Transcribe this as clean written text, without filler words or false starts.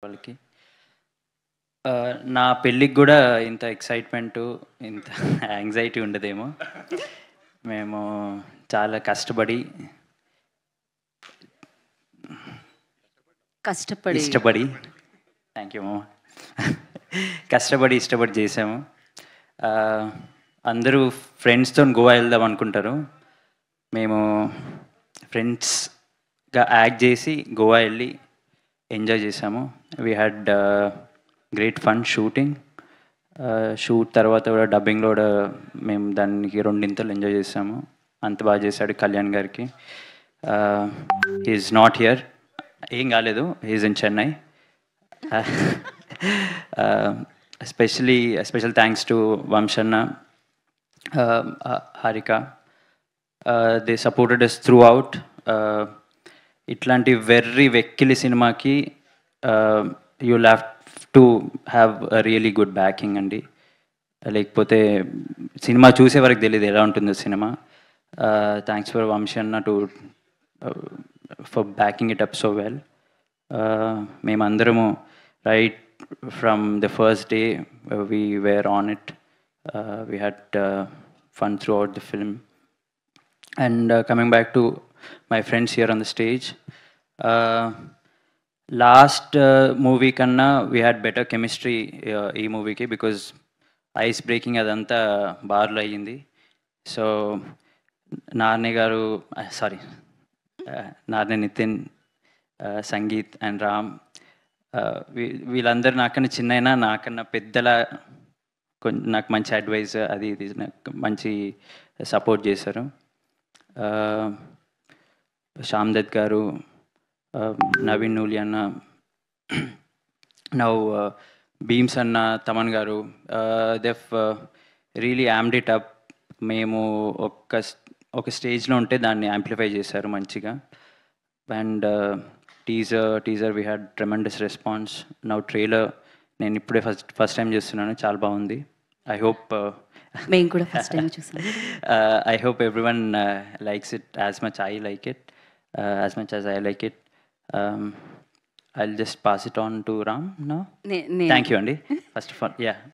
వాళ్ళకి. నా పెళ్ళికి గూడా ఇంత ఎక్సైట్‌మెంటు, ఇంత యాంగ్జైటీ ఉండదేమో. మేము చాలా కష్టపడి ఇష్టపడి థ్యాంక్ యూ మామ. ఇష్టపడి చేసాము. అందరూ ఫ్రెండ్స్‌తోని గోవా వెళ్దాం అనుకుంటారు. మేము ఫ్రెండ్స్‌గా యాక్ట్ చేసి గోవా వెళ్ళి ఎంజాయ్ చేసాము. We had great fun shooting. Shoot తర్వాత కూడా డబ్బింగ్లో కూడా మేము దానికి రెండింతలు ఎంజాయ్ చేసాము. అంత బాగా చేశాడు కళ్యాణ్ గారికి. ఈజ్ నాట్ హియర్, ఏం కాలేదు, is in Chennai. Special thanks to వంశన్న, Harika. They supported us throughout. ఇట్లాంటి వెక్కిలి సినిమాకి you'll have to have a really good backing అండి. లేకపోతే సినిమా చూసే వరకు తెలియదు ఎలా ఉంటుందో సినిమా. థ్యాంక్స్ ఫర్ వంశన్న to for backing it up so well. మేమందరము right from the first day we were on it. We had fun throughout the film. And coming back to my friends here on the stage, last movie kanna we had better chemistry ee movie ki, because ice breaking adanta bar lo ayindi. So narne garu sorry narne Nitin, sangeet and Ram, వీళ్ళందరూ నాకన్నా చిన్నైనా నాకన్నా పెద్దల నాకు మంచి advice అది ఇది నాకు మంచి సపోర్ట్ చేశారు. శ్యామ్ దత్ గారు, నవీన్ నూలి అన్న, నౌ భీమ్స్ అన్న, తమన్ గారు, దెఫ్ రియలీ యామ్డ్ ఇట్ అప్. మేము ఒక స్టేజ్లో ఉంటే దాన్ని యాంప్లిఫై చేశారు మంచిగా. And teaser we had tremendous response. Now trailer నేను ఇప్పుడే ఫస్ట్ టైం చేస్తున్నాను, చాలా బాగుంది. ఐ హోప్ మేము కూడా ఫస్ట్ టైం చూసాం. I hope everyone likes it as much I like it, as much as I like it. I'll just pass it on to Ram now. Thank you, Andy. First of all, yeah.